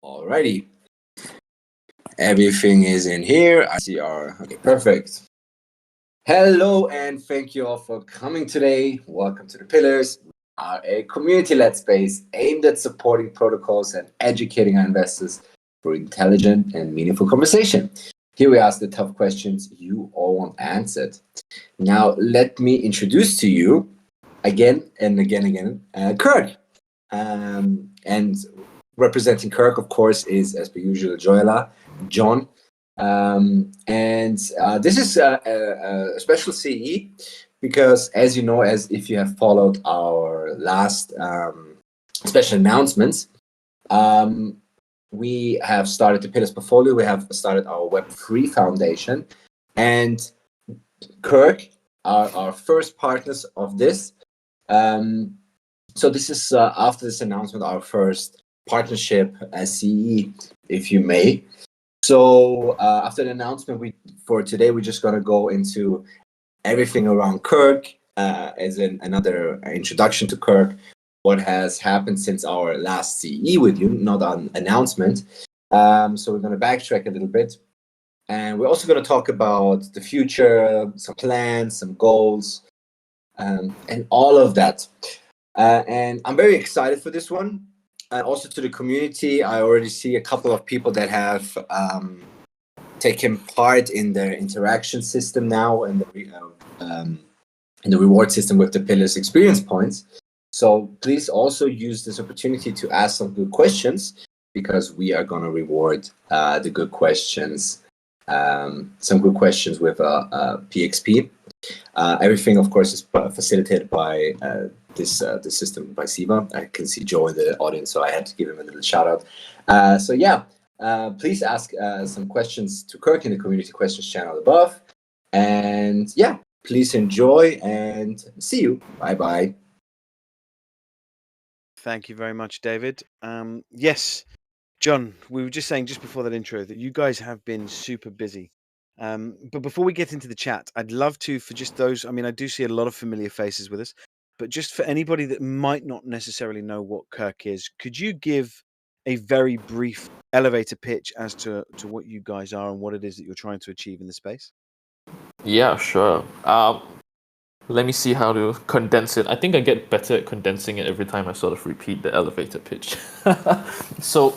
Alrighty, everything is in here. I see okay, perfect. Hello, and thank you all for coming today. Welcome to the Pillars. We are a community-led space aimed at supporting protocols and educating our investors for intelligent and meaningful conversation. Here we ask the tough questions you all want answered. Now, let me introduce to you again and again, KERC. And representing KERC, of course, is, as per usual, John. And this is a special CE because, as you know, as if you have followed our last special announcements, we have started the Pillars portfolio. We have started our Web3 Foundation, and KERC are our first partners of this. So this is after this announcement, our first partnership as CE, if you may. So after the announcement for today, we're just going to go into everything around KERC as another introduction to KERC, what has happened since our last CE with you, not an announcement. So we're going to backtrack a little bit. And we're also going to talk about the future, some plans, some goals, and all of that. And I'm very excited for this one. Also to the community, I already see a couple of people that have taken part in the interaction system now and the reward system with the Pillars experience points. So please also use this opportunity to ask some good questions, because we are going to reward the good questions, some good questions with PXP. Everything, of course, is facilitated by this system by Siva. I can see Joe in the audience, so I had to give him a little shout out. So yeah, please ask some questions to KERC in the community questions channel above. And yeah, please enjoy and see you. Bye-bye. Thank you very much, David. Yes, John, we were just saying just before that intro that you guys have been super busy. But before we get into the chat, I'd love to, for just those, I mean, I do see a lot of familiar faces with us, but just for anybody that might not necessarily know what KERC is, could you give a very brief elevator pitch as to what you guys are and what it is that you're trying to achieve in the space? Yeah, sure. Let me see how to condense it. I think I get better at condensing it every time I sort of repeat the elevator pitch. So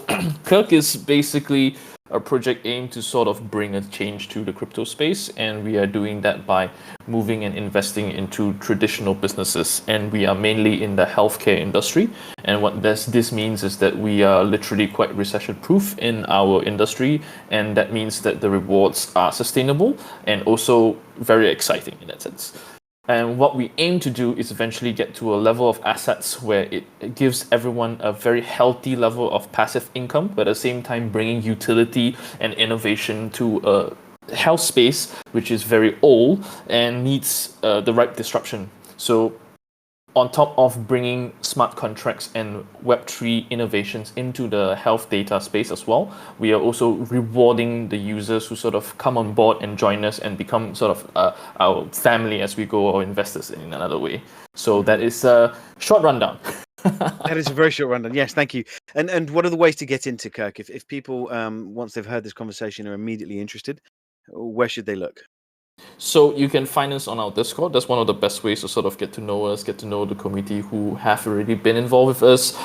KERC is basically a project aimed to sort of bring a change to the crypto space, and we are doing that by moving and investing into traditional businesses, and we are mainly in the healthcare industry. And what this means is that we are literally quite recession proof in our industry, and that means that the rewards are sustainable and also very exciting in that sense. And what we aim to do is eventually get to a level of assets where it gives everyone a very healthy level of passive income, but at the same time bringing utility and innovation to a health space which is very old and needs the right disruption. So on top of bringing smart contracts and Web3 innovations into the health data space as well, we are also rewarding the users who sort of come on board and join us and become sort of our family as we go, or investors in another way. So that is a short rundown. That is a very short rundown. Yes, thank you. And what are the ways to get into KERC? If people, once they've heard this conversation, are immediately interested, where should they look? So you can find us on our Discord. That's one of the best ways to sort of get to know us, get to know the community who have already been involved with us.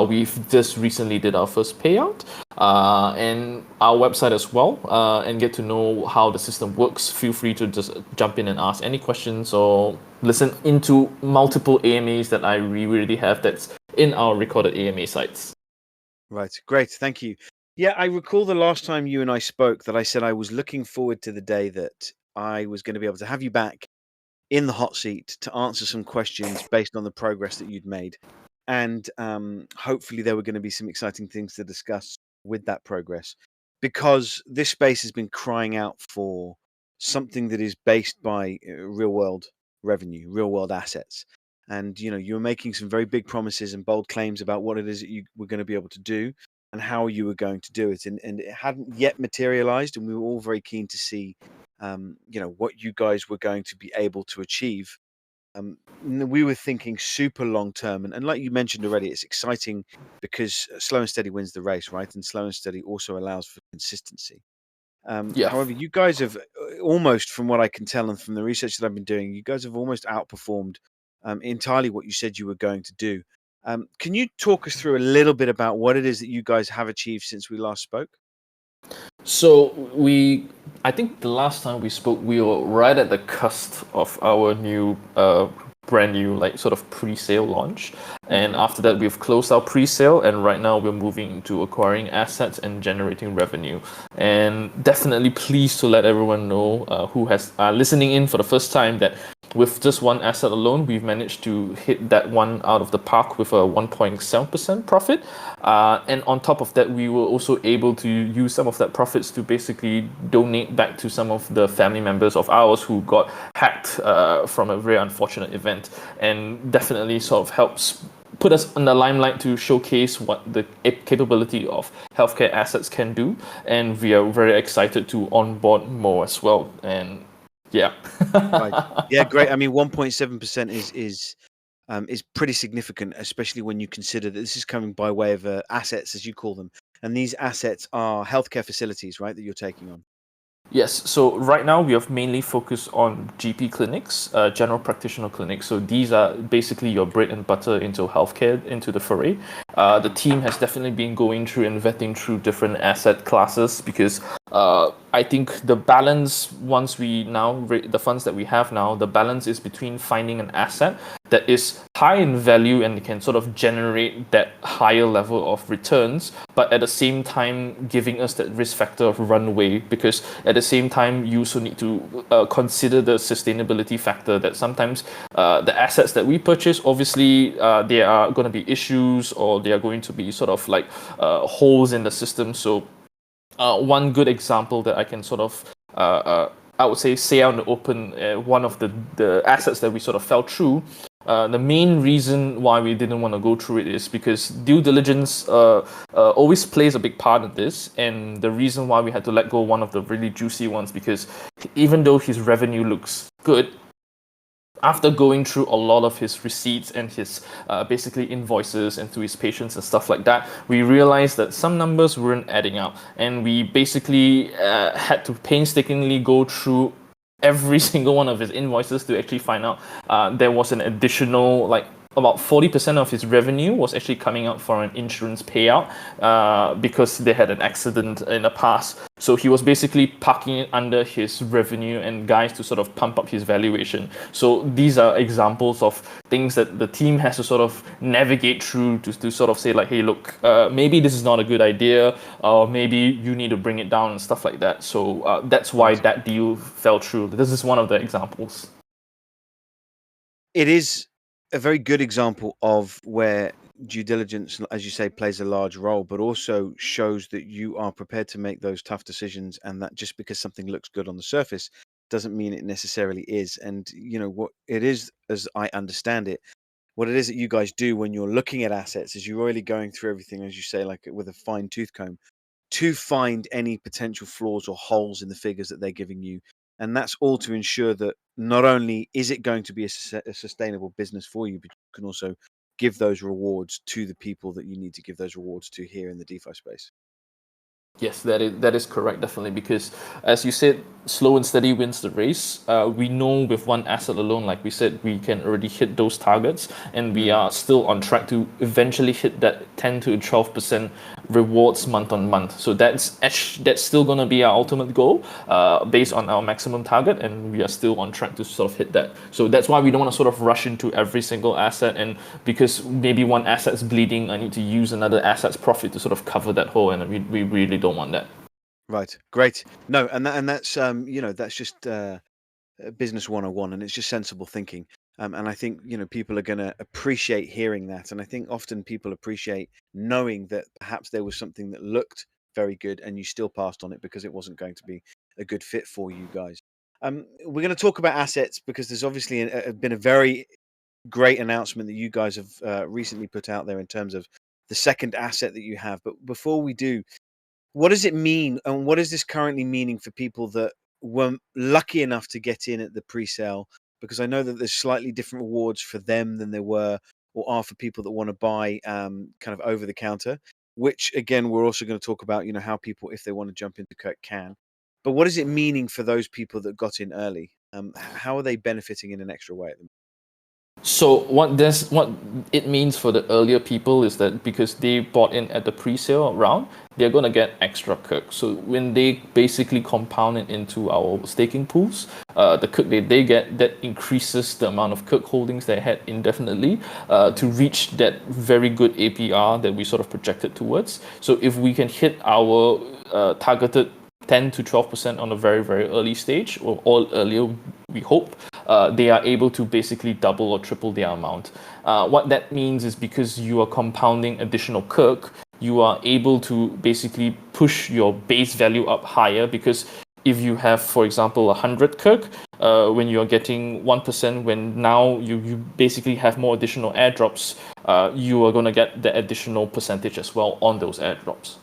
We've just recently did our first payout, and our website as well, and get to know how the system works. Feel free to just jump in and ask any questions or listen into multiple AMAs that I really have that's in our recorded AMA sites. Right, great, thank you. Yeah, I recall the last time you and I spoke that I said I was looking forward to the day that I was going to be able to have you back in the hot seat to answer some questions based on the progress that you'd made. And hopefully there were going to be some exciting things to discuss with that progress, because this space has been crying out for something that is based by real world revenue, real world assets. And, you know, you were making some very big promises and bold claims about what it is that you were going to be able to do and how you were going to do it. And it hadn't yet materialized. And we were all very keen to see, you know, what you guys were going to be able to achieve we were thinking super long term, and like you mentioned already, it's exciting because slow and steady wins the race, right? And slow and steady also allows for consistency. Yeah. However, you guys have almost, from what I can tell and from the research that I've been doing, you guys have almost outperformed entirely what you said you were going to do. Can you talk us through a little bit about what it is that you guys have achieved since we last spoke? So I think the last time we spoke, we were right at the cusp of our new, brand new, like sort of pre-sale launch. And after that, we've closed our pre-sale, and right now we're moving into acquiring assets and generating revenue. And definitely pleased to let everyone know who has listening in for the first time that with just one asset alone, we've managed to hit that one out of the park with a 1.7% profit. And on top of that, we were also able to use some of that profits to basically donate back to some of the family members of ours who got hacked from a very unfortunate event, and definitely sort of helps put us in the limelight to showcase what the capability of healthcare assets can do. And we are very excited to onboard more as well. And yeah. Right. Yeah, great. I mean, 1.7% is pretty significant, especially when you consider that this is coming by way of assets, as you call them, and these assets are healthcare facilities, right? That you're taking on. Yes, so right now we have mainly focused on GP clinics, general practitioner clinics. So these are basically your bread and butter into healthcare, into the foray. The team has definitely been going through and vetting through different asset classes because I think the balance, once we now the funds that we have now, the balance is between finding an asset that is high in value and can sort of generate that higher level of returns, but at the same time giving us that risk factor of runway, because at the same time you also need to consider the sustainability factor that sometimes the assets that we purchase, obviously there are going to be issues, or there are going to be sort of like holes in the system. So one good example that I can sort of I would say out in the open, one of the assets that we sort of fell through. The main reason why we didn't want to go through it is because due diligence always plays a big part in this, and the reason why we had to let go one of the really juicy ones, because even though his revenue looks good, after going through a lot of his receipts and his basically invoices and to his patients and stuff like that, we realized that some numbers weren't adding up, and we basically had to painstakingly go through every single one of his invoices to actually find out there was an additional, like, about 40% of his revenue was actually coming out for an insurance payout because they had an accident in the past. So he was basically parking it under his revenue and guys to sort of pump up his valuation. So these are examples of things that the team has to sort of navigate through to sort of say like, hey, look, maybe this is not a good idea, or maybe you need to bring it down and stuff like that. So that's why that deal fell through. This is one of the examples. It is a very good example of where due diligence, as you say, plays a large role, but also shows that you are prepared to make those tough decisions, and that just because something looks good on the surface doesn't mean it necessarily is. And you know what it is, as I understand it, what it is that you guys do when you're looking at assets is you're really going through everything, as you say, like with a fine tooth comb, to find any potential flaws or holes in the figures that they're giving you. And that's all to ensure that not only is it going to be a sustainable business for you, but you can also give those rewards to the people that you need to give those rewards to here in the DeFi space. Yes, that is correct, definitely, because as you said, slow and steady wins the race. We know with one asset alone, like we said, we can already hit those targets, and we are still on track to eventually hit that 10 to 12% rewards month on month. So that's still going to be our ultimate goal, based on our maximum target, and we are still on track to sort of hit that. So that's why we don't want to sort of rush into every single asset, and because maybe one asset's bleeding, I need to use another asset's profit to sort of cover that hole, and we really don't want that. Right. Great. No, that's that's just business 101, and it's just sensible thinking. And I think people are going to appreciate hearing that, and I think often people appreciate knowing that perhaps there was something that looked very good and you still passed on it because it wasn't going to be a good fit for you guys. We're going to talk about assets because there's obviously been a very great announcement that you guys have recently put out there in terms of the second asset that you have. But before we do, what does it mean, and what is this currently meaning for people that weren't lucky enough to get in at the pre-sale, Because I know that there's slightly different rewards for them than there were or are for people that want to buy kind of over the counter, which again, we're also going to talk about, how people, if they want to jump into KERC, can. But what is it meaning for those people that got in early? How are they benefiting in an extra way at the moment? So what it means for the earlier people is that because they bought in at the pre-sale round, they're going to get extra KERC. So when they basically compound it into our staking pools, the KERC they get, that increases the amount of KERC holdings they had indefinitely to reach that very good APR that we sort of projected towards. So if we can hit our targeted 10 to 12% on a very, very early stage, or all earlier, we hope, they are able to basically double or triple their amount. What that means is because you are compounding additional KERC, you are able to basically push your base value up higher, because if you have, for example, 100 KERC, when you're getting 1%, when now you basically have more additional airdrops, you are going to get the additional percentage as well on those airdrops.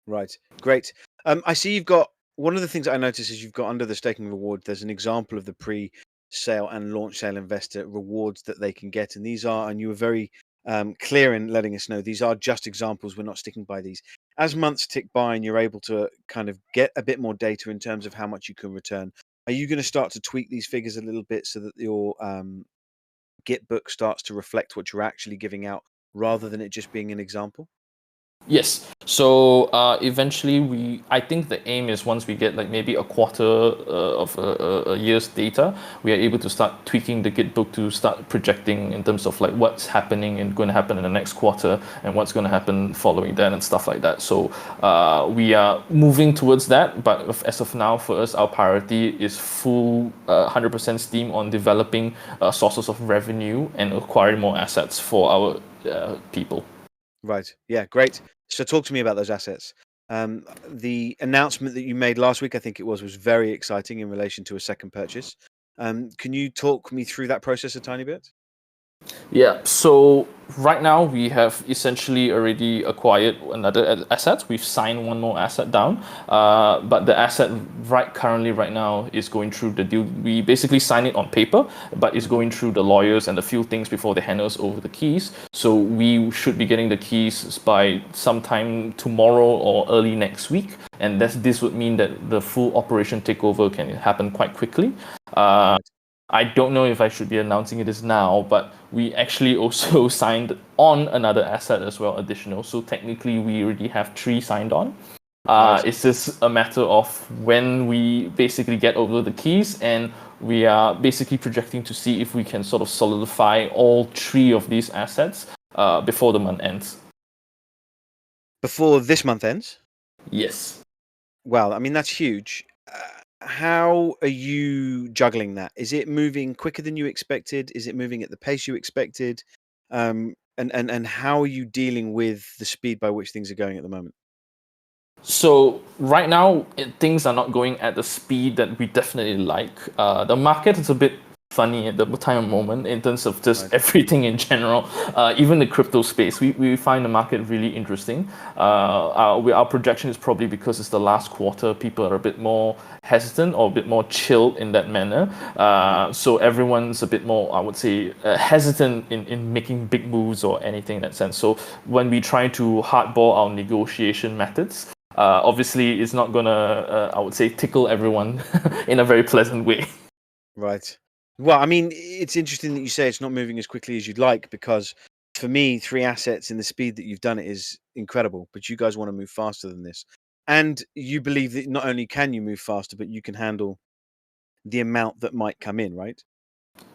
Right. Great. I see you've got, one of the things I noticed is you've got under the staking reward, there's an example of the pre-sale and launch sale investor rewards that they can get. And these are, and you were very clear in letting us know, these are just examples. We're not sticking by these. As months tick by and you're able to kind of get a bit more data in terms of how much you can return, are you going to start to tweak these figures a little bit so that your Git book starts to reflect what you're actually giving out rather than it just being an example? Yes. So eventually, I think the aim is once we get like maybe a quarter of a year's data, we are able to start tweaking the Git book to start projecting in terms of like what's happening and going to happen in the next quarter and what's going to happen following that and stuff like that. So we are moving towards that. But as of now, for us, our priority is full 100% steam on developing sources of revenue and acquiring more assets for our people. Right. Yeah, great. So talk to me about those assets. The announcement that you made last week, I think it was very exciting in relation to a second purchase. Can you talk me through that process a tiny bit? Yeah, so right now we have essentially already acquired another asset. We've signed one more asset down, but the asset currently right now is going through the deal. We basically sign it on paper, but it's going through the lawyers and a few things before they hand us over the keys. So we should be getting the keys by sometime tomorrow or early next week, and this would mean that the full operation takeover can happen quite quickly. I don't know if I should be announcing it now, but we actually also signed on another asset as well, additional. So technically, we already have 3 signed on. Nice. It's just a matter of when we basically get over the keys, and we are basically projecting to see if we can sort of solidify all 3 of these assets before the month ends. Before this month ends? Yes. Well, I mean, that's huge. How are you juggling that? Is it moving quicker than you expected? Is it moving at the pace you expected? And how are you dealing with the speed by which things are going at the moment? So right now, things are not going at the speed that we definitely like. The market is a bit funny at the time moment in terms of just everything in general. Even the crypto space, we find the market really interesting. Our projection is probably because it's the last quarter, people are a bit more hesitant or a bit more chilled in that manner. So everyone's a bit more, I would say, hesitant in making big moves or anything in that sense. So when we try to hardball our negotiation methods, obviously it's not gonna, I would say, tickle everyone in a very pleasant way. Right. Well, I mean, it's interesting that you say it's not moving as quickly as you'd like, because for me, 3 assets in the speed that you've done it is incredible. But you guys want to move faster than this. And you believe that not only can you move faster, but you can handle the amount that might come in, right?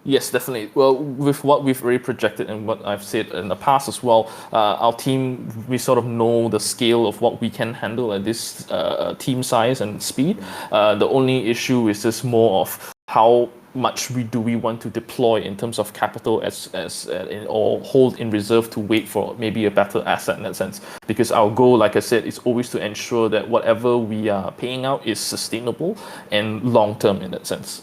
Yes, definitely. Well, with what we've already projected and what I've said in the past as well, our team, we sort of know the scale of what we can handle at this team size and speed. The only issue is just more of how much do we want to deploy in terms of capital or hold in reserve to wait for maybe a better asset in that sense. Because our goal, like I said, is always to ensure that whatever we are paying out is sustainable and long term in that sense.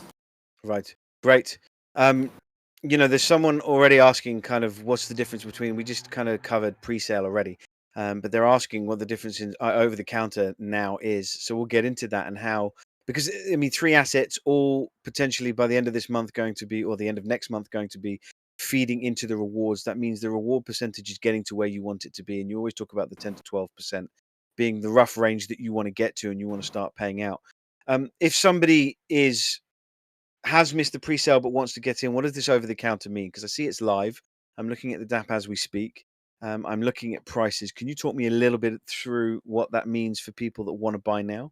Right. Great. There's someone already asking kind of what's the difference between, we just kind of covered pre-sale already, but they're asking what the difference in over the counter now is. So we'll get into that and how Because I mean, 3 assets all potentially by the end of this month going to be, or the end of next month going to be feeding into the rewards. That means the reward percentage is getting to where you want it to be. And you always talk about the 10 to 12% being the rough range that you want to get to and you want to start paying out. If somebody has missed the pre-sale but wants to get in, what does this over the counter mean? Because I see it's live. I'm looking at the DAP as we speak. I'm looking at prices. Can you talk me a little bit through what that means for people that want to buy now?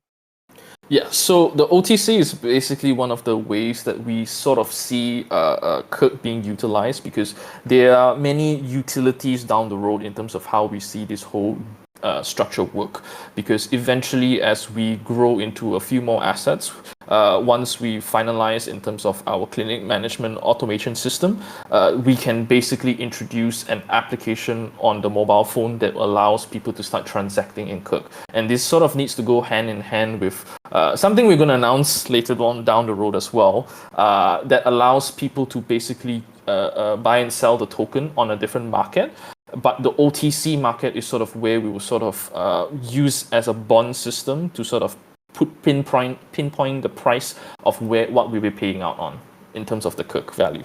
Yeah, so the OTC is basically one of the ways that we sort of see KERC being utilized, because there are many utilities down the road in terms of how we see this whole structure work. Because eventually, as we grow into a few more assets, once we finalize in terms of our clinic management automation system, we can basically introduce an application on the mobile phone that allows people to start transacting in KERC. And this sort of needs to go hand in hand with something we're going to announce later on down the road as well, that allows people to basically buy and sell the token on a different market. But the OTC market is sort of where we will sort of use as a bond system to sort of pinpoint the price of what we'll be paying out on in terms of the KERC value.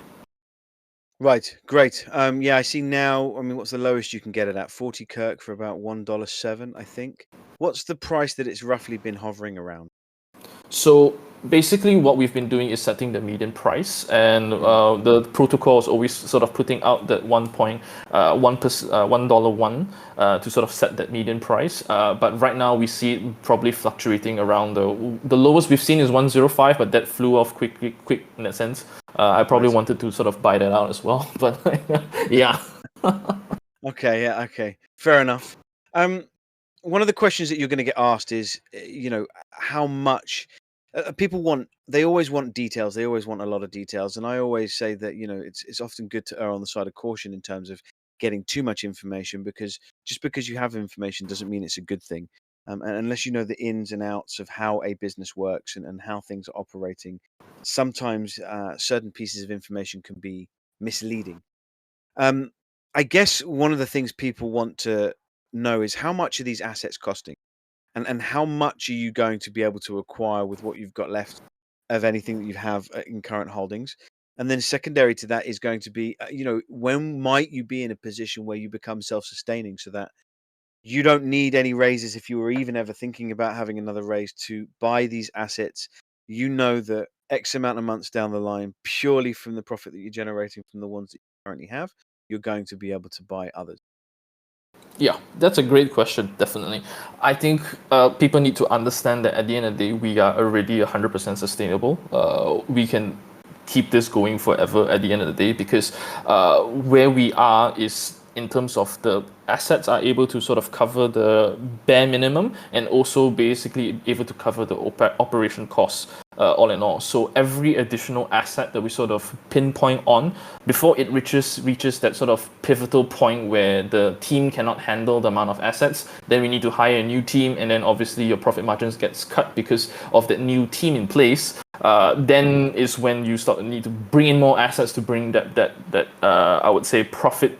Right, great. Yeah, I see now. I mean, what's the lowest you can get it at? 40 KERC for about $1.07, I think. What's the price that it's roughly been hovering around? So basically what we've been doing is setting the median price, and the protocol is always sort of putting out that $1 to sort of set that median price. But right now we see it probably fluctuating around the lowest we've seen is 105, but that flew off quick in that sense. I probably wanted to sort of buy that out as well, but yeah. Okay, yeah, okay, fair enough. One of the questions that you're going to get asked is, how much people want. They always want details. They always want a lot of details, and I always say that it's often good to err on the side of caution in terms of getting too much information, because just because you have information doesn't mean it's a good thing. And unless you know the ins and outs of how a business works and how things are operating, sometimes certain pieces of information can be misleading. Um, I guess one of the things people want to know is how much are these assets costing, and how much are you going to be able to acquire with what you've got left of anything that you have in current holdings. And then secondary to that is going to be, when might you be in a position where you become self-sustaining, so that you don't need any raises if you were even ever thinking about having another raise to buy these assets. You know that X amount of months down the line, purely from the profit that you're generating from the ones that you currently have, you're going to be able to buy others. Yeah, that's a great question, definitely. I think people need to understand that at the end of the day, we are already 100% sustainable. We can keep this going forever at the end of the day, because where we are is, in terms of the assets, are able to sort of cover the bare minimum and also basically able to cover the operation costs all in all. So every additional asset that we sort of pinpoint on, before it reaches that sort of pivotal point where the team cannot handle the amount of assets, then we need to hire a new team, and then obviously your profit margins gets cut because of that new team in place. Then is when you need to bring in more assets to bring that I would say profit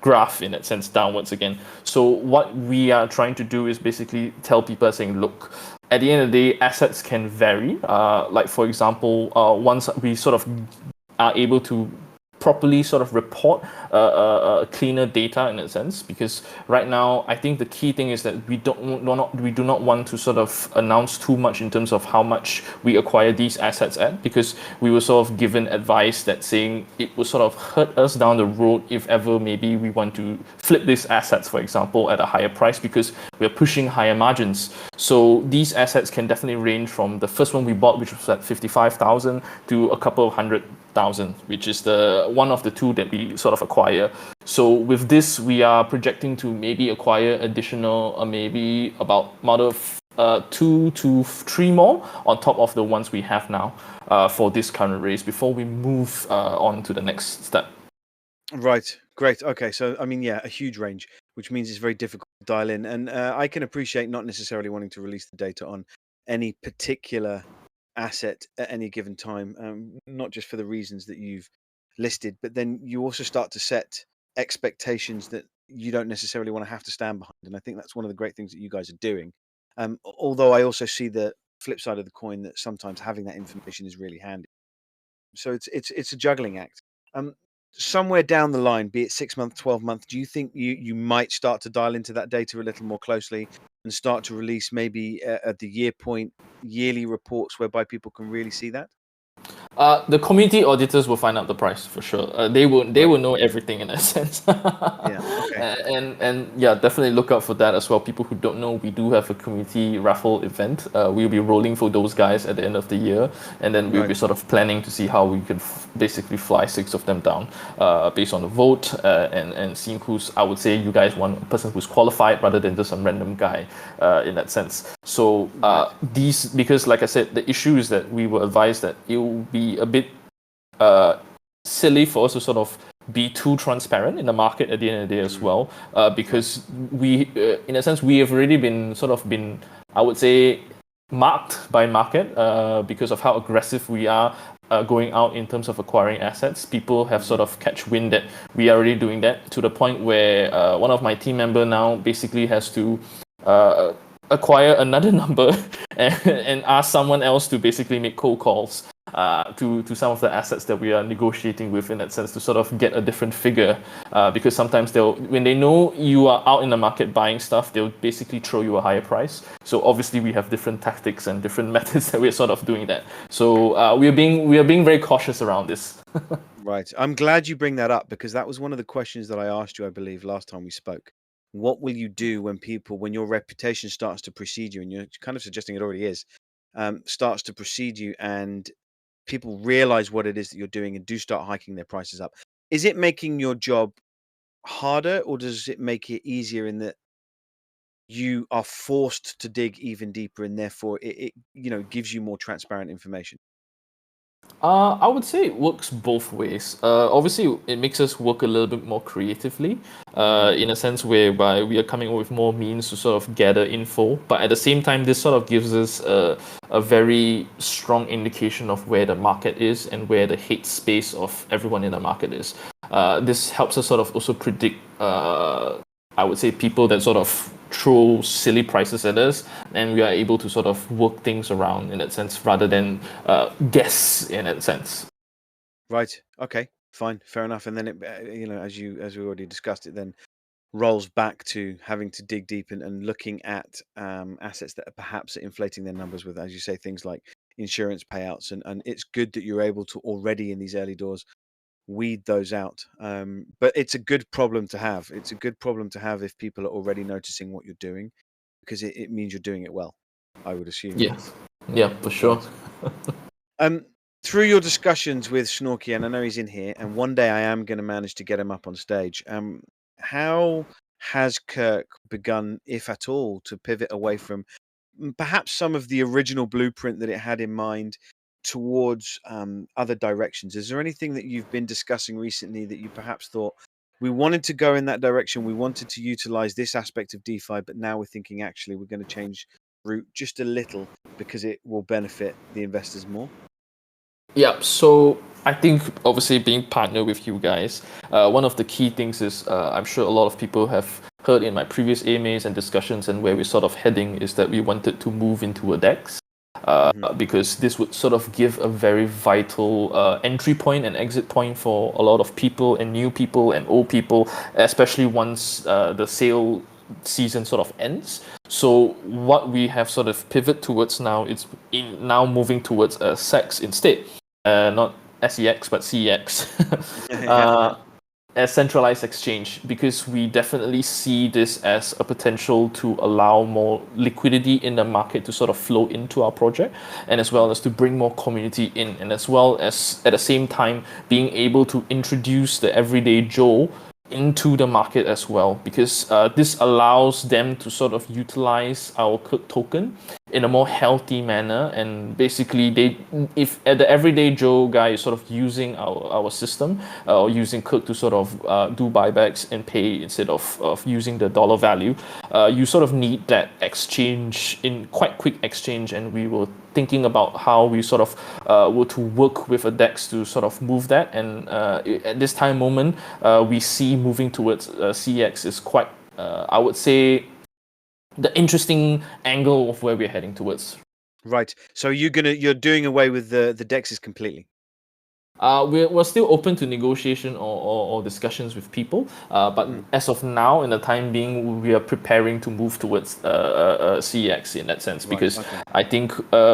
graph in that sense downwards again. So what we are trying to do is basically tell people, saying, look, at the end of the day, assets can vary. Like for example, once we sort of are able to properly sort of report cleaner data in a sense, because right now I think the key thing is that we do not want to sort of announce too much in terms of how much we acquire these assets at, because we were sort of given advice that saying it will sort of hurt us down the road if ever maybe we want to flip these assets, for example, at a higher price, because we're pushing higher margins. So these assets can definitely range from the first one we bought, which was at 55,000, to a couple of 100,000, which is the one of the two that we sort of acquire. So with this, we are projecting to maybe acquire additional maybe about another 2 to 3 more on top of the ones we have now for this current raise, before we move on to the next step. Right, great. Okay, so I mean, yeah, a huge range, which means it's very difficult to dial in. And I can appreciate not necessarily wanting to release the data on any particular asset at any given time, not just for the reasons that you've listed, but then you also start to set expectations that you don't necessarily want to have to stand behind. And I think that's one of the great things that you guys are doing. Although I also see the flip side of the coin that sometimes having that information is really handy. So it's a juggling act. Somewhere down the line, be it 6 months, 12 months, do you think you might start to dial into that data a little more closely and start to release maybe at the year point yearly reports whereby people can really see that? The community auditors will find out the price for sure. They will know everything in a sense. Yeah. Okay. And yeah, definitely look out for that as well. People who don't know, we do have a community raffle event. We'll be rolling for those guys at the end of the year, and then we'll be sort of planning to see how we can basically fly 6 of them down, based on the vote, and seeing who's, I would say you guys want a person who's qualified rather than just some random guy, in that sense. So these, because like I said, the issue is that we were advised that it will be a bit silly for us to sort of be too transparent in the market at the end of the day as well, because we, in a sense, we have already been, I would say, marked by market, because of how aggressive we are going out in terms of acquiring assets. People have sort of catch wind that we are already doing that, to the point where one of my team member now basically has to acquire another number and ask someone else to basically make cold calls to some of the assets that we are negotiating with, in that sense, to sort of get a different figure, because sometimes when they know you are out in the market buying stuff, they'll basically throw you a higher price. So obviously we have different tactics and different methods that we're sort of doing that. So we are being very cautious around this. Right. I'm glad you bring that up, because that was one of the questions that I asked you, I believe, last time we spoke. What will you do when your reputation starts to precede you, and you're kind of suggesting it already is, starts to precede you, and people realize what it is that you're doing and do start hiking their prices up? Is it making your job harder, or does it make it easier in that you are forced to dig even deeper, and therefore it gives you more transparent information? I would say it works both ways. Obviously, it makes us work a little bit more creatively, in a sense whereby we are coming up with more means to sort of gather info. But at the same time, this sort of gives us a very strong indication of where the market is and where the hate space of everyone in the market is. This helps us sort of also predict, I would say, people that sort of throw silly prices at us, and we are able to sort of work things around in that sense, rather than guess in that sense. Right. Okay. Fine. Fair enough. And then it, as we already discussed, it then rolls back to having to dig deep and looking at assets that are perhaps inflating their numbers with, as you say, things like insurance payouts. And it's good that you're able to already in these early doors weed those out. But it's a good problem to have. It's a good problem to have if people are already noticing what you're doing, because it means you're doing it well, I would assume. Yes. Yeah, for sure. Through your discussions with Snorky, and I know he's in here, and one day I am going to manage to get him up on stage. How has KERC begun, if at all, to pivot away from perhaps some of the original blueprint that it had in mind towards other directions? Is there anything that you've been discussing recently that you perhaps thought, we wanted to go in that direction, we wanted to utilize this aspect of DeFi, but now we're thinking actually we're going to change route just a little because it will benefit the investors more? Yeah, so I think obviously being partnered with you guys, one of the key things is, I'm sure a lot of people have heard in my previous AMAs and discussions, and where we're sort of heading is that we wanted to move into a DEX, because this would sort of give a very vital entry point and exit point for a lot of people, and new people and old people, especially once the sale season sort of ends. So what we have sort of pivot towards now is now moving towards SEX instead, not SEX but CEX, as centralized exchange, because we definitely see this as a potential to allow more liquidity in the market to sort of flow into our project, and as well as to bring more community in, and as well as at the same time being able to introduce the everyday Joe into the market as well, because this allows them to sort of utilize our token in a more healthy manner. And basically, if the everyday Joe guy is sort of using our system, or using KERC to sort of do buybacks and pay instead of using the dollar value, you sort of need that exchange in quite quick exchange. And we were thinking about how we sort of were to work with a DEX to sort of move that. And at this time moment, we see moving towards CX is quite, I would say, the interesting angle of where we're heading towards. Right. So you're doing away with the DEXs completely. We're still open to negotiation or discussions with people, but as of now, in the time being, we are preparing to move towards CEX in that sense, Right, because okay. I think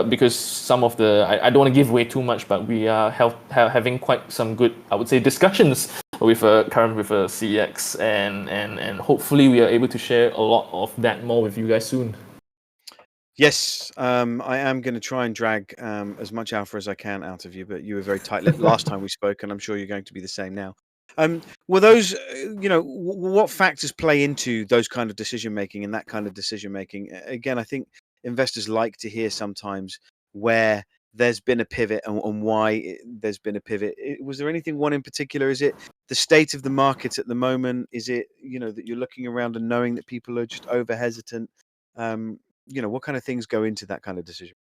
because some of the I don't want to give away too much, but we are having quite some good, I would say, discussions with CEX, and hopefully we are able to share a lot of that more with you guys soon. Yes, I am going to try and drag as much alpha as I can out of you, but you were very tight-lipped last time we spoke, and I'm sure you're going to be the same now. Were those, what factors play into those kind of decision making and that kind of decision making? Again, I think investors like to hear sometimes where there's been a pivot and why there's been a pivot. Was there anything one in particular? Is it the state of the market at the moment? Is it, that you're looking around and knowing that people are just over hesitant? What kind of things go into that kind of decision?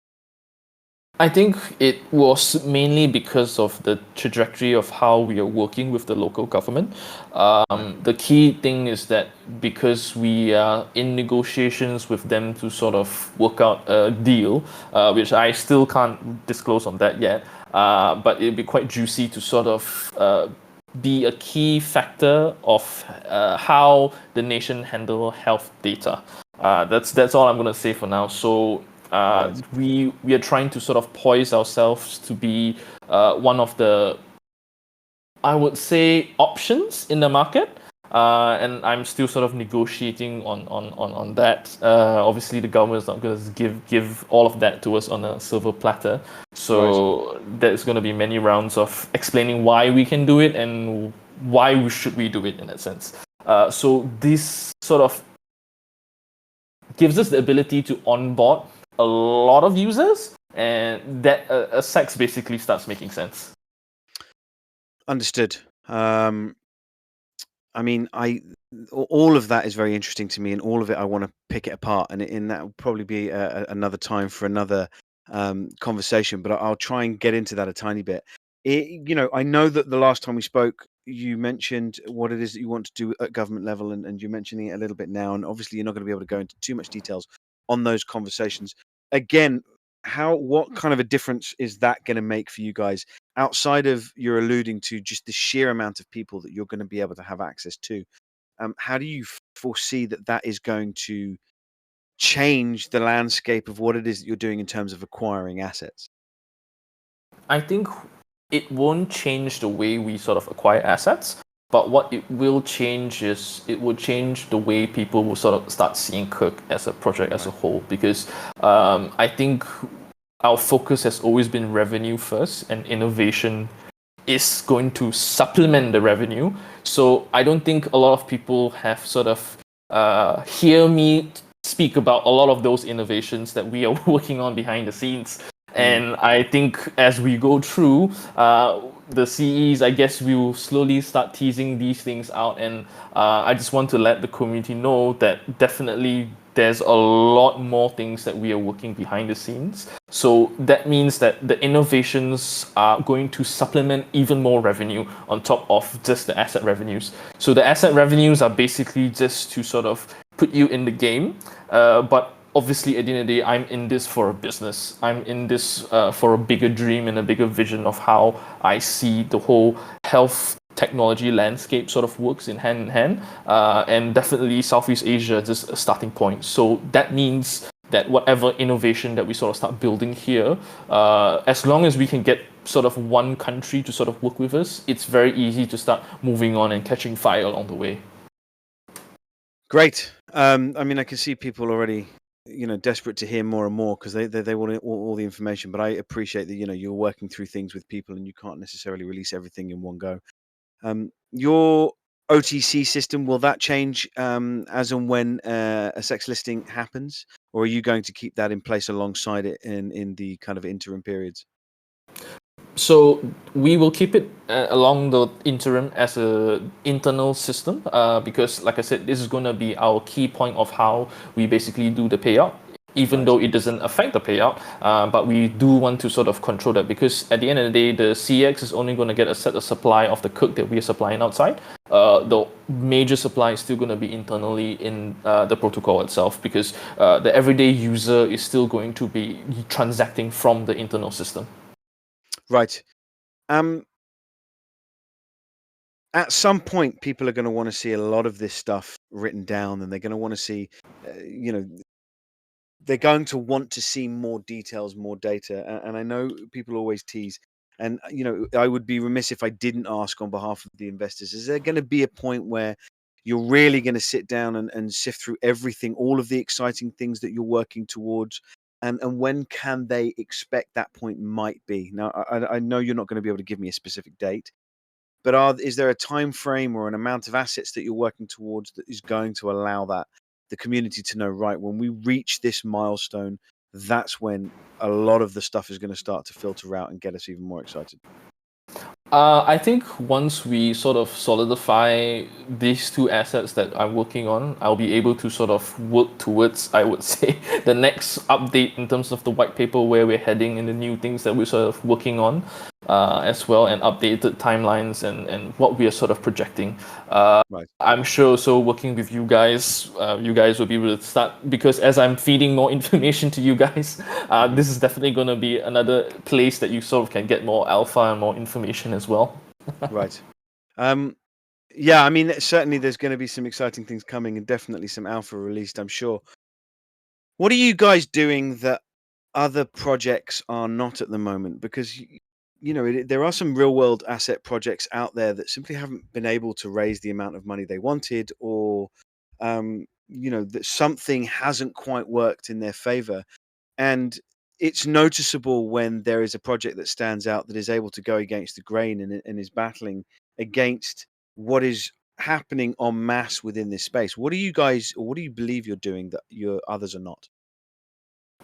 I think it was mainly because of the trajectory of how we are working with the local government. The key thing is that because we are in negotiations with them to sort of work out a deal, which I still can't disclose on that yet, but it'd be quite juicy to sort of be a key factor of how the nation handle health data. That's all I'm going to say for now. So we are trying to sort of poise ourselves to be one of the, I would say, options in the market. And I'm still sort of negotiating on that. Obviously, the government is not going to give all of that to us on a silver platter. So there's going to be many rounds of explaining why we can do it and why should we do it in that sense. So this sort of gives us the ability to onboard a lot of users, and that a sex basically starts making sense. Understood. I mean, all of that is very interesting to me, and all of it I want to pick it apart, and that will probably be another time for another conversation. But I'll try and get into that a tiny bit. I know that the last time we spoke, you mentioned what it is that you want to do at government level, and you're mentioning it a little bit now. And obviously, you're not going to be able to go into too much details on those conversations. Again, what kind of a difference is that going to make for you guys outside of you're alluding to just the sheer amount of people that you're going to be able to have access to? How do you foresee that is going to change the landscape of what it is that you're doing in terms of acquiring assets? I think it won't change the way we sort of acquire assets, but what it will change is it will change the way people will sort of start seeing KERC as a project as a whole, because I think our focus has always been revenue first, and innovation is going to supplement the revenue. So I don't think a lot of people have sort of hear me speak about a lot of those innovations that we are working on behind the scenes. And I think as we go through the CEs, I guess we will slowly start teasing these things out. And I just want to let the community know that definitely there's a lot more things that we are working behind the scenes. So that means that the innovations are going to supplement even more revenue on top of just the asset revenues. So the asset revenues are basically just to sort of put you in the game, but obviously at the end of the day, I'm in this for a business. I'm in this for a bigger dream and a bigger vision of how I see the whole health technology landscape sort of works in hand, and definitely Southeast Asia is just a starting point. So that means that whatever innovation that we sort of start building here, as long as we can get sort of one country to sort of work with us, it's very easy to start moving on and catching fire along the way. Great. I mean, I can see people already, desperate to hear more and more because they want all the information. But I appreciate that, you're working through things with people and you can't necessarily release everything in one go. Your OTC system, will that change as and when a sex listing happens, or are you going to keep that in place alongside it in the kind of interim periods? So we will keep it along the interim as a internal system, because like I said, this is going to be our key point of how we basically do the payout. even Right. though it doesn't affect the payout. But we do want to sort of control that, because at the end of the day, the CX is only going to get a set of supply of the cook that we are supplying outside. The major supply is still going to be internally in the protocol itself, because the everyday user is still going to be transacting from the internal system. Right. At some point, people are going to want to see a lot of this stuff written down, and they're going to want to see, they're going to want to see more details, more data. And I know people always tease, and I would be remiss if I didn't ask on behalf of the investors: is there going to be a point where you're really going to sit down and sift through everything, all of the exciting things that you're working towards? And when can they expect that point might be? Now, I know you're not going to be able to give me a specific date, but is there a time frame or an amount of assets that you're working towards that is going to allow the community to know, right, when we reach this milestone, that's when a lot of the stuff is going to start to filter out and get us even more excited? I think once we sort of solidify these two assets that I'm working on, I'll be able to sort of work towards, I would say, the next update in terms of the white paper, where we're heading and the new things that we're sort of working on as well, and updated timelines and what we are sort of projecting. Right. I'm sure, so working with you guys will be able to start, because as I'm feeding more information to you guys, this is definitely going to be another place that you sort of can get more alpha and more information as well. Right. Yeah, I mean, certainly there's going to be some exciting things coming, and definitely some alpha released, I'm sure. What are you guys doing that other projects are not at the moment? Because there are some real world asset projects out there that simply haven't been able to raise the amount of money they wanted, or that something hasn't quite worked in their favor. And it's noticeable when there is a project that stands out that is able to go against the grain and is battling against what is happening en masse within this space. What do you guys, or what do you believe you're doing that your others are not?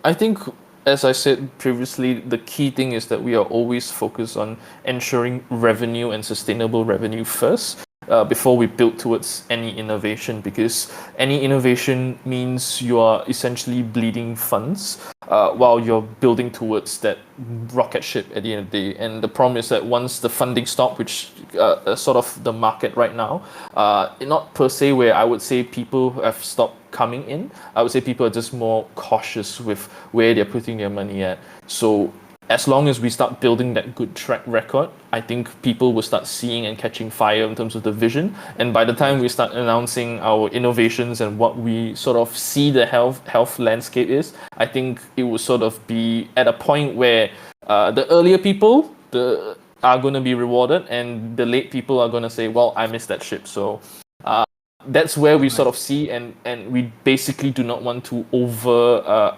I think, as I said previously, the key thing is that we are always focused on ensuring revenue and sustainable revenue first, before we build towards any innovation, because any innovation means you are essentially bleeding funds while you're building towards that rocket ship at the end of the day. And the problem is that once the funding stops, which sort of the market right now, not per se where I would say people have stopped coming in. I would say people are just more cautious with where they're putting their money at. So as long as we start building that good track record, I think people will start seeing and catching fire in terms of the vision. And by the time we start announcing our innovations and what we sort of see the health landscape is, I think it will sort of be at a point where the earlier people are going to be rewarded, and the late people are going to say, well, I missed that ship. So that's where we sort of see, and we basically do not want to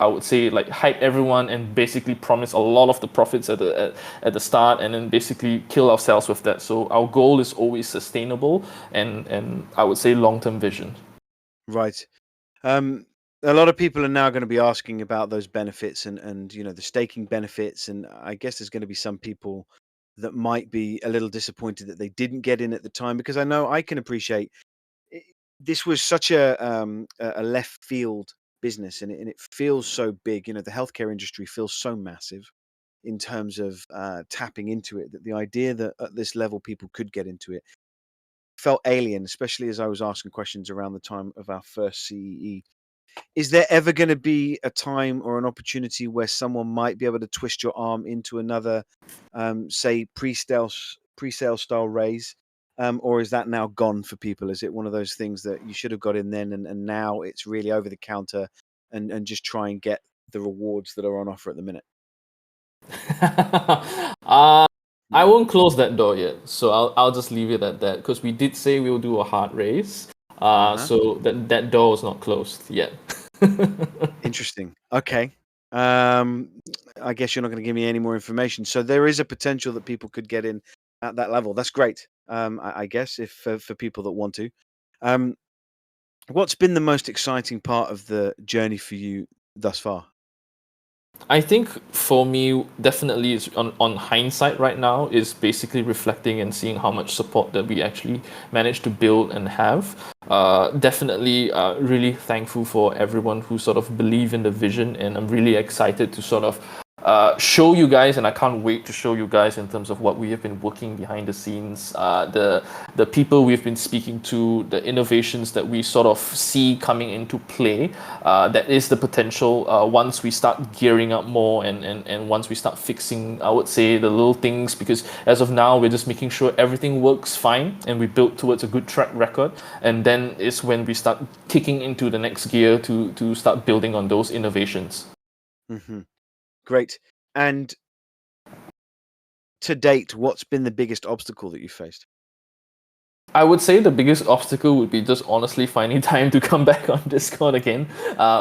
I would say, like, hype everyone and basically promise a lot of the profits at the start, and then basically kill ourselves with that. So our goal is always sustainable and I would say long-term vision. Right. A lot of people are now going to be asking about those benefits and the staking benefits, and I guess there's going to be some people that might be a little disappointed that they didn't get in at the time, because I know I can appreciate this was such a left field business, and it feels so big. The healthcare industry feels so massive in terms of tapping into it, that the idea that at this level people could get into it felt alien, especially as I was asking questions around the time of our first CEE. Is there ever going to be a time or an opportunity where someone might be able to twist your arm into another, say, pre-sale style raise? Or is that now gone for people? Is it one of those things that you should have got in then, and now it's really over the counter, and just try and get the rewards that are on offer at the minute? I won't close that door yet, so I'll just leave it at that, because we did say we'll do a hard raise. So that door is not closed yet. Interesting. Okay. I guess you're not going to give me any more information. So there is a potential that people could get in at that level. That's great. I guess if for people that want to. What's been the most exciting part of the journey for you thus far? I think for me, definitely, it's on hindsight right now is basically reflecting and seeing how much support that we actually managed to build and have. Definitely, really thankful for everyone who sort of believe in the vision, and I'm really excited to sort of show you guys, and I can't wait to show you guys in terms of what we have been working behind the scenes, the people we've been speaking to, the innovations that we sort of see coming into play. That is the potential once we start gearing up more, and once we start fixing, I would say, the little things, because as of now, we're just making sure everything works fine and we build towards a good track record. And then is when we start kicking into the next gear to start building on those innovations. Mm-hmm. Great. And to date, what's been the biggest obstacle that you faced? I would say the biggest obstacle would be just honestly finding time to come back on Discord again,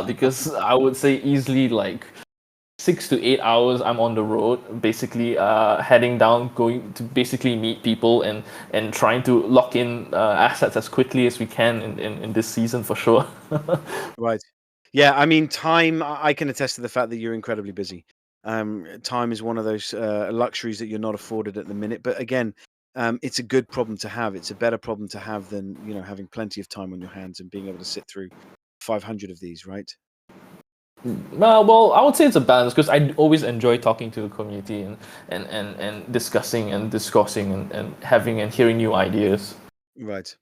because I would say easily like 6 to 8 hours I'm on the road, basically heading down, going to basically meet people and trying to lock in assets as quickly as we can in this season for sure. Right. Yeah, I mean, time, I can attest to the fact that you're incredibly busy. Time is one of those luxuries that you're not afforded at the minute. But again, it's a good problem to have. It's a better problem to have than, having plenty of time on your hands and being able to sit through 500 of these, right? Well, I would say it's a balance because I always enjoy talking to the community and discussing and discussing and having and hearing new ideas. Right.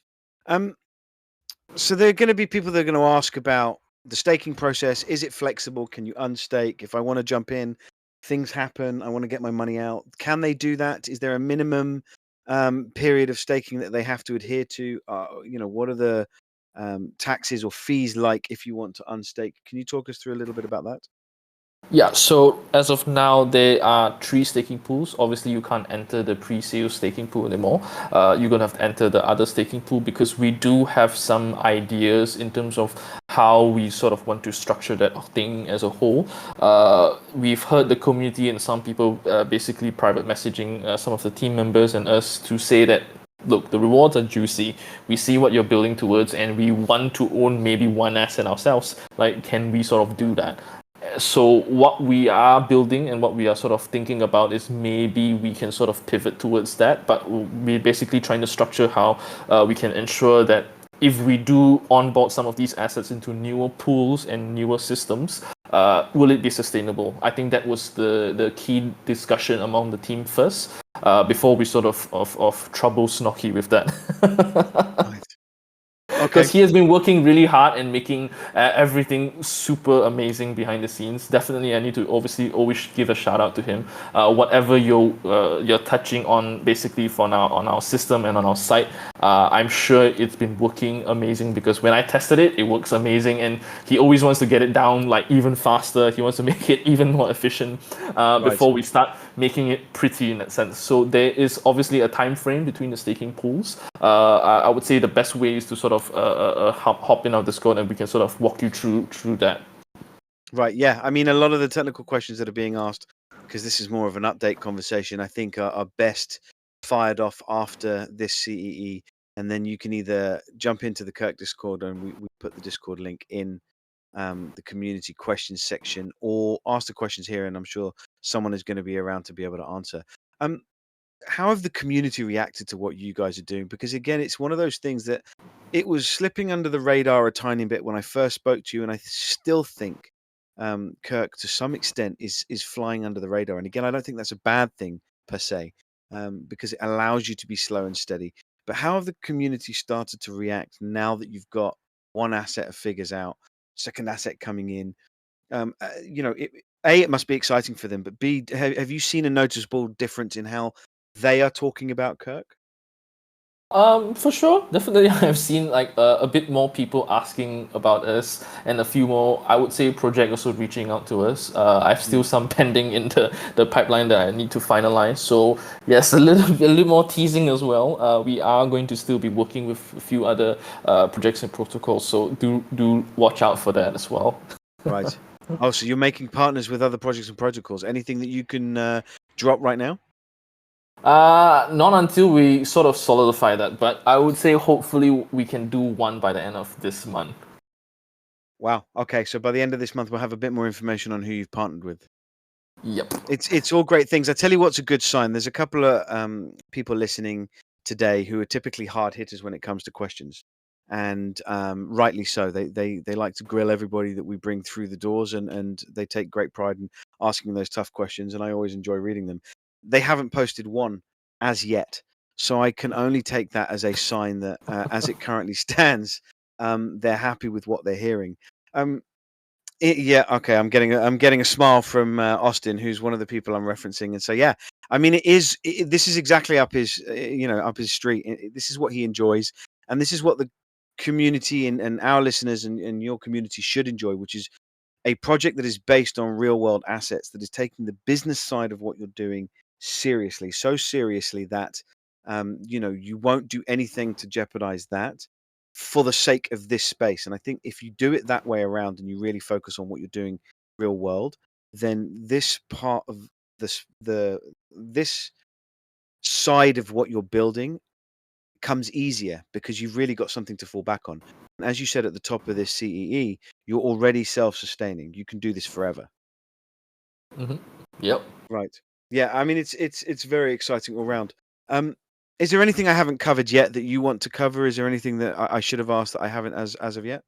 So there are going to be people that are going to ask about the staking process. Is it flexible? Can you unstake? If I want to jump in, things happen. I want to get my money out. Can they do that? Is there a minimum period of staking that they have to adhere to? What are the taxes or fees like if you want to unstake? Can you talk us through a little bit about that? Yeah, so as of now, there are 3 staking pools. Obviously, you can't enter the pre-sale staking pool anymore. You're going to have to enter the other staking pool because we do have some ideas in terms of how we sort of want to structure that thing as a whole. We've heard the community and some people basically private messaging some of the team members and us to say that, look, the rewards are juicy. We see what you're building towards, and we want to own maybe one asset ourselves. Like, can we sort of do that? So what we are building and what we are sort of thinking about is maybe we can sort of pivot towards that, but we're basically trying to structure how we can ensure that if we do onboard some of these assets into newer pools and newer systems, will it be sustainable? I think that was the key discussion among the team first, before we sort of trouble Snocky with that. Right. Okay. Because he has been working really hard and making everything super amazing behind the scenes. Definitely, I need to obviously always give a shout out to him. Whatever you're touching on, basically for now on our system and on our site, I'm sure it's been working amazing because when I tested it, it works amazing, and he always wants to get it down like even faster. He wants to make it even more efficient before we start making it pretty in that sense. So there is obviously a time frame between the staking pools. I would say the best way is to sort of hop in our Discord and we can sort of walk you through that. Right. Yeah. I mean, a lot of the technical questions that are being asked, because this is more of an update conversation, I think are best fired off after this CEE. And then you can either jump into the KERC Discord, and we put the Discord link in the community questions section, or ask the questions here, and I'm sure someone is going to be around to be able to answer. How have the community reacted to what you guys are doing? Because again, it's one of those things that it was slipping under the radar a tiny bit when I first spoke to you, and I still think KERC to some extent is flying under the radar. And again, I don't think that's a bad thing per se, because it allows you to be slow and steady. But how have the community started to react now that you've got one asset of figures out, second asset coming in? It must be exciting for them, but B, have you seen a noticeable difference in how they are talking about KERC? For sure, definitely. I've seen like a bit more people asking about us, and a few more, I would say, project also reaching out to us. I've still some pending in the pipeline that I need to finalize. So yes, a little more teasing as well. We are going to still be working with a few other projects and protocols. So do watch out for that as well. Right. Oh, so you're making partners with other projects and protocols. Anything that you can drop right now? Not until we sort of solidify that, but I would say hopefully we can do one by the end of this month. Wow. Okay. So by the end of this month, we'll have a bit more information on who you've partnered with. Yep. It's all great things. I tell you what's a good sign. There's a couple of people listening today who are typically hard hitters when it comes to questions, and rightly so. They like to grill everybody that we bring through the doors, and they take great pride in asking those tough questions, and I always enjoy reading them. They haven't posted one as yet, so I can only take that as a sign that, as it currently stands, they're happy with what they're hearing. Um, yeah, okay. I'm getting a smile from Austin, who's one of the people I'm referencing, and so yeah, I mean, this is exactly up his up his street. This is what he enjoys, and this is what the community and our listeners and your community should enjoy, which is a project that is based on real world assets, that is taking the business side of what you're doing seriously, so seriously that you won't do anything to jeopardize that for the sake of this space. And I think if you do it that way around and you really focus on what you're doing real world, then this part of this side of what you're building comes easier because you've really got something to fall back on. And as you said at the top of this CEE, you're already self-sustaining. You can do this forever. Hmm. Yep. Right. Yeah, I mean it's very exciting all round. Is there anything I haven't covered yet that you want to cover? Is there anything that I should have asked that I haven't as of yet?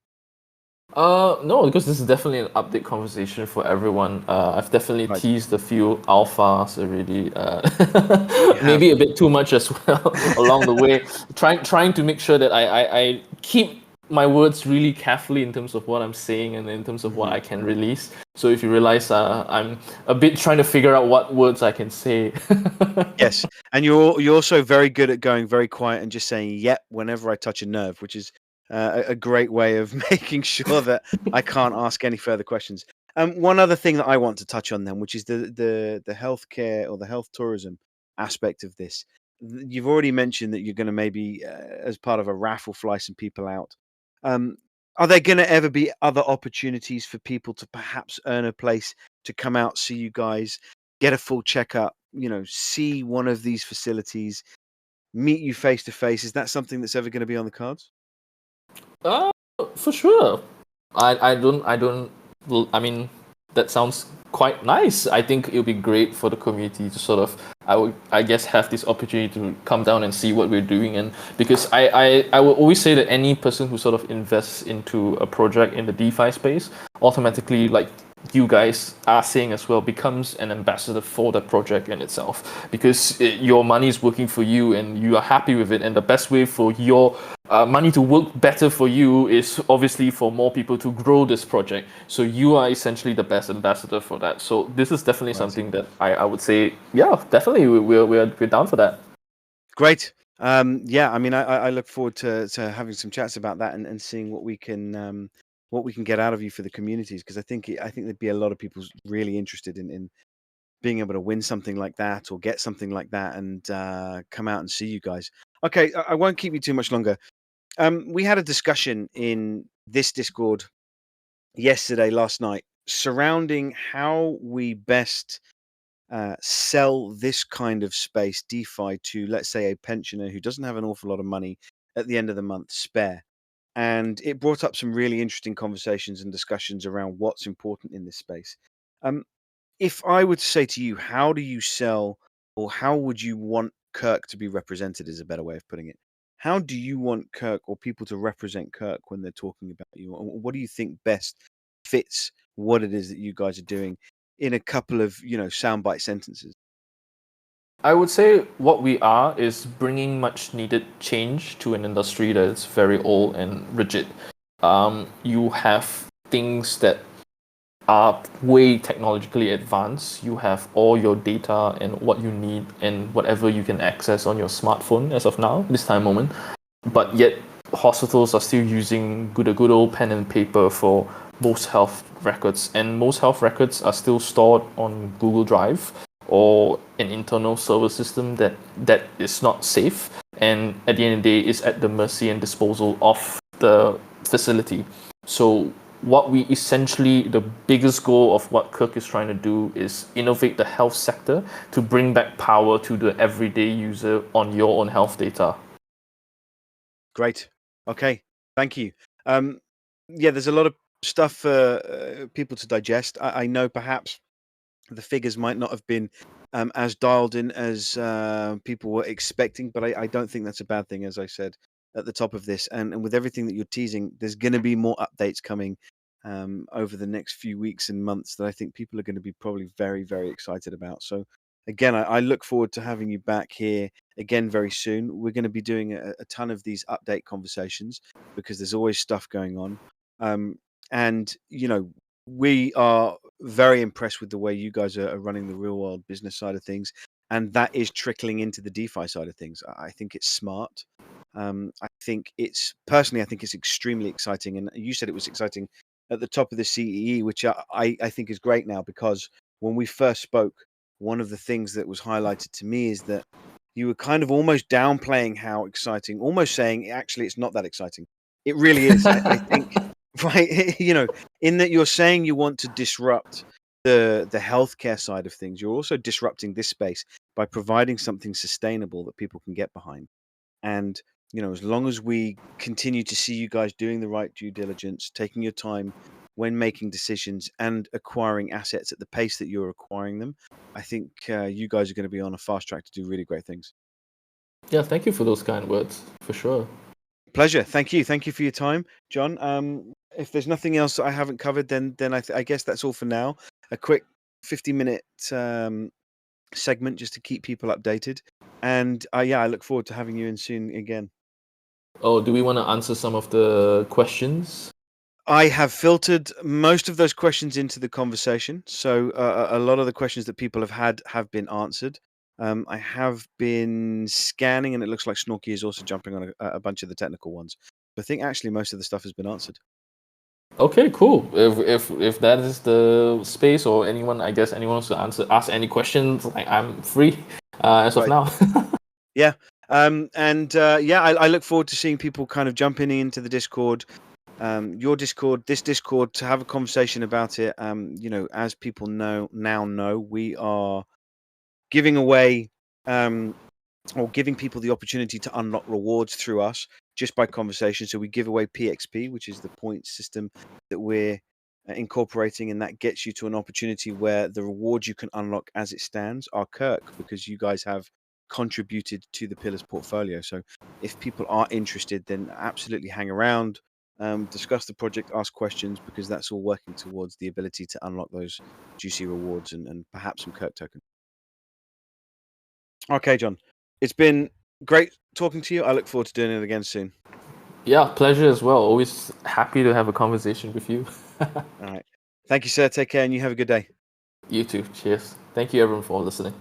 No, because this is definitely an update conversation for everyone. I've definitely Right. teased a few alphas already. You have. Maybe a bit too much as well along the way. Trying to make sure that I keep my words really carefully in terms of what I'm saying and in terms of what I can release. So if you realize I'm a bit trying to figure out what words I can say. Yes, and you're also very good at going very quiet and just saying "yep" whenever I touch a nerve, which is a great way of making sure that I can't ask any further questions. One other thing that I want to touch on then, which is the healthcare or the health tourism aspect of this. You've already mentioned that you're going to maybe, as part of a raffle, fly some people out. Um, are there going to ever be other opportunities for people to perhaps earn a place to come out, see you guys, get a full checkup, see one of these facilities, meet you face to face? Is that something that's ever going to be on the cards? Uh, for sure. I mean, that sounds quite nice. I think it would be great for the community to sort of, I guess, have this opportunity to come down and see what we're doing. And because I will always say that any person who sort of invests into a project in the DeFi space automatically, like you guys are saying as well, becomes an ambassador for the project in itself, because your money is working for you and you are happy with it, and the best way for your money to work better for you is obviously for more people to grow this project. So you are essentially the best ambassador for that. So this is definitely Right. something that I would say, yeah, definitely we're down for that. Great. Yeah, I mean, I look forward to having some chats about that and seeing what we can get out of you for the communities, because I think there'd be a lot of people really interested in being able to win something like that or get something like that and come out and see you guys. Okay, I won't keep you too much longer. We had a discussion in this Discord last night, surrounding how we best sell this kind of space, DeFi, to, let's say, a pensioner who doesn't have an awful lot of money at the end of the month spare. And it brought up some really interesting conversations and discussions around what's important in this space. Um, if I were to say to you, how do you sell, or how would you want KERC to be represented, is a better way of putting it. How do you want KERC or people to represent KERC when they're talking about you? What do you think best fits what it is that you guys are doing in a couple of, soundbite sentences? I would say what we are is bringing much needed change to an industry that is very old and rigid. You have things that are way technologically advanced. You have all your data and what you need and whatever you can access on your smartphone as of now, this time moment. But yet hospitals are still using good old pen and paper for most health records, and most health records are still stored on Google Drive or an internal server system that is not safe, and at the end of the day is at the mercy and disposal of the facility. So what we essentially, the biggest goal of what KERC is trying to do is innovate the health sector to bring back power to the everyday user on your own health data. Great. Okay. Thank you. Yeah, there's a lot of stuff for people to digest. I know perhaps the figures might not have been as dialed in as people were expecting, but I don't think that's a bad thing, as I said at the top of this. And with everything that you're teasing, there's going to be more updates coming over the next few weeks and months that I think people are going to be probably very, very excited about. So again, I look forward to having you back here again very soon. We're going to be doing a ton of these update conversations because there's always stuff going on. And, you know, we are very impressed with the way you guys are running the real world business side of things. And that is trickling into the DeFi side of things. I think it's smart. I think it's extremely exciting. And you said it was exciting at the top of the CEE, which I think is great now, because when we first spoke, one of the things that was highlighted to me is that you were kind of almost downplaying how exciting, almost saying actually it's not that exciting. It really is. I think, right? You know, in that you're saying you want to disrupt the healthcare side of things, you're also disrupting this space by providing something sustainable that people can get behind. And you know, as long as we continue to see you guys doing the right due diligence, taking your time when making decisions, and acquiring assets at the pace that you're acquiring them, I think you guys are going to be on a fast track to do really great things. Yeah, thank you for those kind words, for sure. Pleasure. Thank you. Thank you for your time, John. If there's nothing else I haven't covered, then I guess that's all for now. A quick 50-minute segment just to keep people updated. And yeah, I look forward to having you in soon again. Oh, do we want to answer some of the questions? I have filtered most of those questions into the conversation. So a lot of the questions that people have had have been answered. I have been scanning, and it looks like Snorky is also jumping on a bunch of the technical ones. I think actually most of the stuff has been answered. Okay, cool. If that is the space, or anyone, I guess anyone wants to ask any questions, I'm free as of now. Yeah. I look forward to seeing people kind of jumping into the Discord, your Discord, this Discord, to have a conversation about it. You know, as people now know, we are giving away or giving people the opportunity to unlock rewards through us just by conversation. So we give away PXP, which is the point system that we're incorporating, and that gets you to an opportunity where the rewards you can unlock as it stands are KERC, because you guys have contributed to the Pillars portfolio. So if people are interested, then absolutely hang around, discuss the project, ask questions, because that's all working towards the ability to unlock those juicy rewards and perhaps some KERC tokens. Okay, John, it's been great talking to you. I look forward to doing it again soon. Yeah, pleasure as well. Always happy to have a conversation with you. All right. Thank you, sir. Take care, and you have a good day. You too. Cheers. Thank you, everyone, for listening.